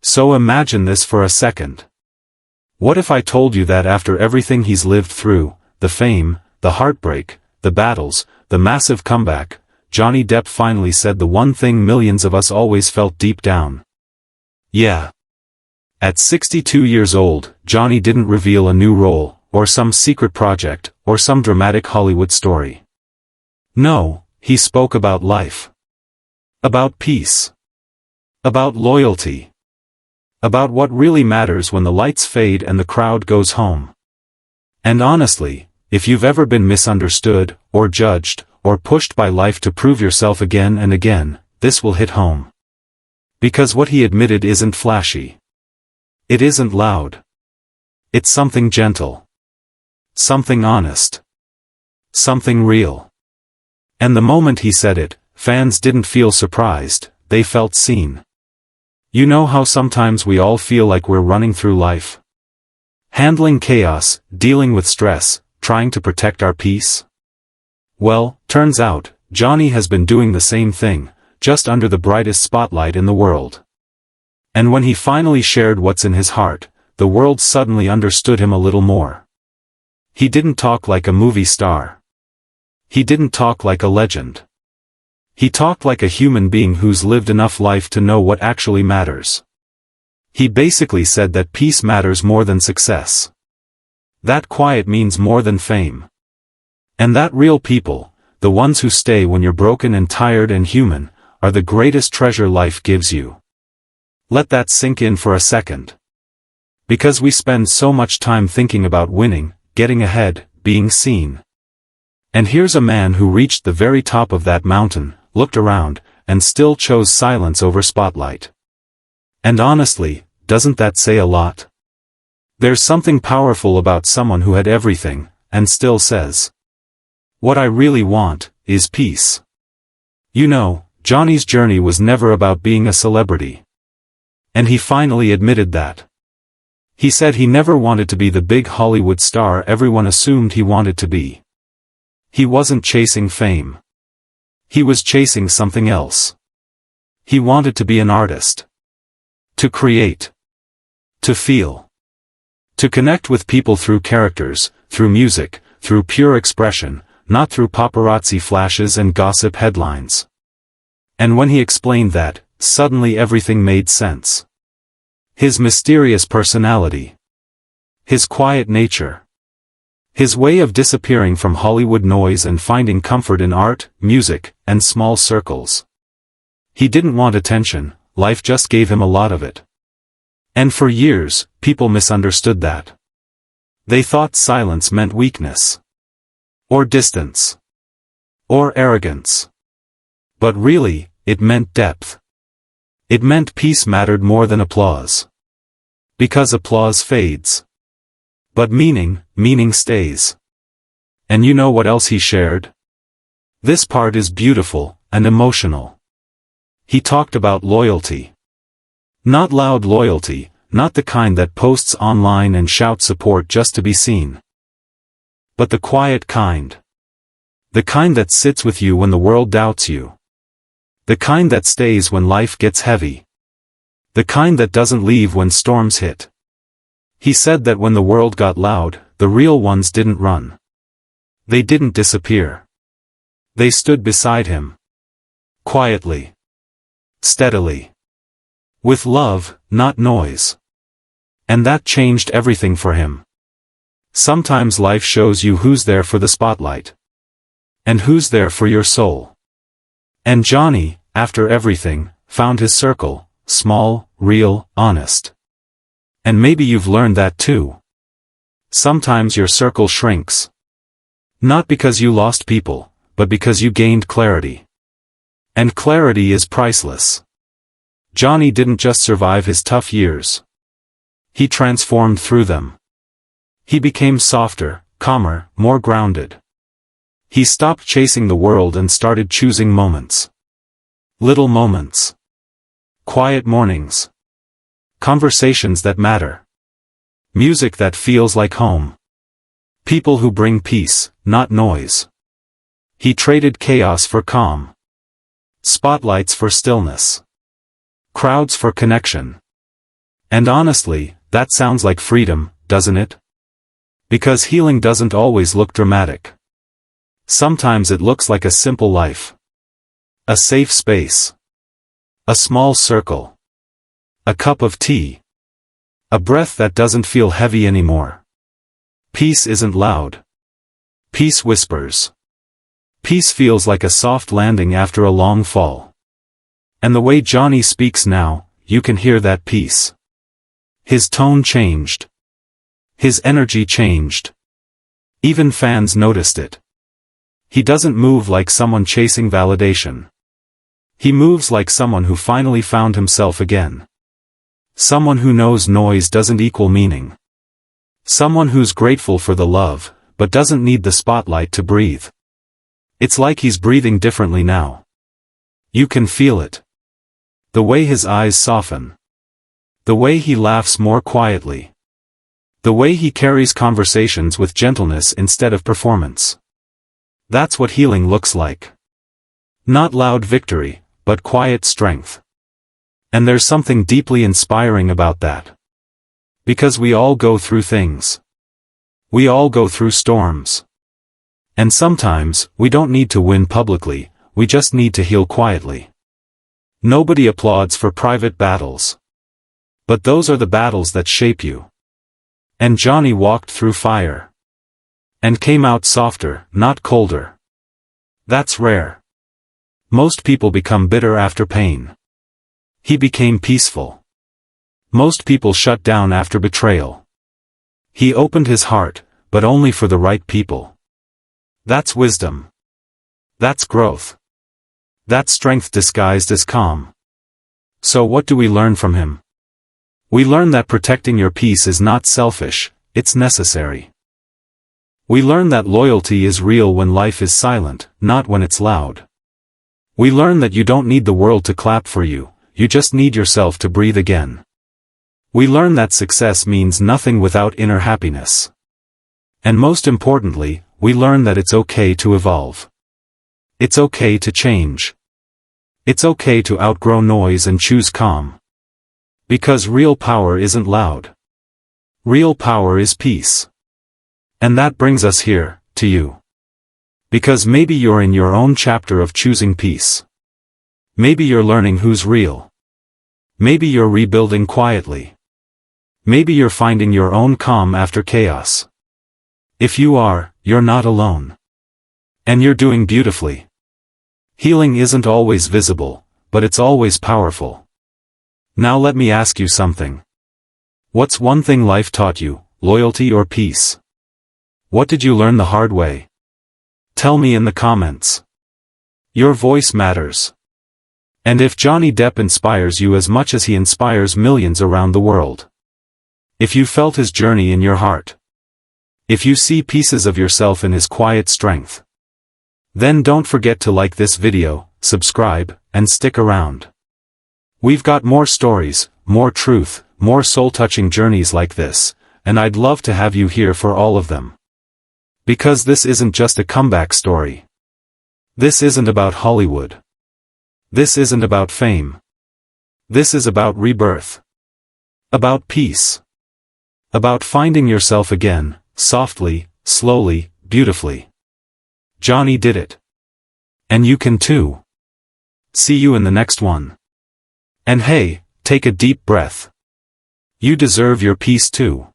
So imagine this for a second. What if I told you that after everything he's lived through, the fame, the heartbreak, the battles, the massive comeback, Johnny Depp finally said the one thing millions of us always felt deep down. Yeah. At 62 years old, Johnny didn't reveal a new role, or some secret project, or some dramatic Hollywood story. No, he spoke about life. About peace. About loyalty. About what really matters when the lights fade and the crowd goes home. And honestly, if you've ever been misunderstood, or judged, or pushed by life to prove yourself again and again, this will hit home. Because what he admitted isn't flashy. It isn't loud. It's something gentle. Something honest. Something real. And the moment he said it, fans didn't feel surprised, they felt seen. You know how sometimes we all feel like we're running through life? Handling chaos, dealing with stress, trying to protect our peace? Well, turns out, Johnny has been doing the same thing, just under the brightest spotlight in the world. And when he finally shared what's in his heart, the world suddenly understood him a little more. He didn't talk like a movie star. He didn't talk like a legend. He talked like a human being who's lived enough life to know what actually matters. He basically said that peace matters more than success. That quiet means more than fame. And that real people, the ones who stay when you're broken and tired and human, are the greatest treasure life gives you. Let that sink in for a second. Because we spend so much time thinking about winning, getting ahead, being seen. And here's a man who reached the very top of that mountain, looked around, and still chose silence over spotlight. And honestly, doesn't that say a lot? There's something powerful about someone who had everything, and still says, "What I really want, is peace." You know, Johnny's journey was never about being a celebrity. And he finally admitted that. He said he never wanted to be the big Hollywood star everyone assumed he wanted to be. He wasn't chasing fame. He was chasing something else. He wanted to be an artist. To create. To feel. To connect with people through characters, through music, through pure expression, not through paparazzi flashes and gossip headlines. And when he explained that, suddenly everything made sense. His mysterious personality. His quiet nature. His way of disappearing from Hollywood noise and finding comfort in art, music, and small circles. He didn't want attention, life just gave him a lot of it. And for years, people misunderstood that. They thought silence meant weakness. Or distance. Or arrogance. But really, it meant depth. It meant peace mattered more than applause. Because applause fades. But meaning stays. And you know what else he shared? This part is beautiful, and emotional. He talked about loyalty. Not loud loyalty, not the kind that posts online and shouts support just to be seen. But the quiet kind. The kind that sits with you when the world doubts you. The kind that stays when life gets heavy. The kind that doesn't leave when storms hit. He said that when the world got loud, the real ones didn't run. They didn't disappear. They stood beside him. Quietly. Steadily. With love, not noise. And that changed everything for him. Sometimes life shows you who's there for the spotlight. And who's there for your soul. And Johnny, after everything, found his circle, small, real, honest. And maybe you've learned that too. Sometimes your circle shrinks. Not because you lost people, but because you gained clarity. And clarity is priceless. Johnny didn't just survive his tough years. He transformed through them. He became softer, calmer, more grounded. He stopped chasing the world and started choosing moments. Little moments. Quiet mornings. Conversations that matter. Music that feels like home. People who bring peace, not noise. He traded chaos for calm. Spotlights for stillness. Crowds for connection. And honestly, that sounds like freedom, doesn't it? Because healing doesn't always look dramatic. Sometimes it looks like a simple life. A safe space. A small circle. A cup of tea. A breath that doesn't feel heavy anymore. Peace isn't loud. Peace whispers. Peace feels like a soft landing after a long fall. And the way Johnny speaks now, you can hear that peace. His tone changed. His energy changed. Even fans noticed it. He doesn't move like someone chasing validation. He moves like someone who finally found himself again. Someone who knows noise doesn't equal meaning. Someone who's grateful for the love, but doesn't need the spotlight to breathe. It's like he's breathing differently now. You can feel it. The way his eyes soften. The way he laughs more quietly. The way he carries conversations with gentleness instead of performance. That's what healing looks like. Not loud victory, but quiet strength. And there's something deeply inspiring about that. Because we all go through things. We all go through storms. And sometimes, we don't need to win publicly, we just need to heal quietly. Nobody applauds for private battles. But those are the battles that shape you. And Johnny walked through fire. And came out softer, not colder. That's rare. Most people become bitter after pain. He became peaceful. Most people shut down after betrayal. He opened his heart, but only for the right people. That's wisdom. That's growth. That's strength disguised as calm. So what do we learn from him? We learn that protecting your peace is not selfish, it's necessary. We learn that loyalty is real when life is silent, not when it's loud. We learn that you don't need the world to clap for you, you just need yourself to breathe again. We learn that success means nothing without inner happiness. And most importantly, we learn that it's okay to evolve. It's okay to change. It's okay to outgrow noise and choose calm. Because real power isn't loud. Real power is peace. And that brings us here, to you. Because maybe you're in your own chapter of choosing peace. Maybe you're learning who's real. Maybe you're rebuilding quietly. Maybe you're finding your own calm after chaos. If you are, you're not alone. And you're doing beautifully. Healing isn't always visible, but it's always powerful. Now let me ask you something. What's one thing life taught you, loyalty or peace? What did you learn the hard way? Tell me in the comments. Your voice matters. And if Johnny Depp inspires you as much as he inspires millions around the world. If you felt his journey in your heart. If you see pieces of yourself in his quiet strength. Then don't forget to like this video, subscribe, and stick around. We've got more stories, more truth, more soul-touching journeys like this, and I'd love to have you here for all of them. Because this isn't just a comeback story. This isn't about Hollywood. This isn't about fame. This is about rebirth. About peace. About finding yourself again, softly, slowly, beautifully. Johnny did it. And you can too. See you in the next one. And hey, take a deep breath. You deserve your peace too.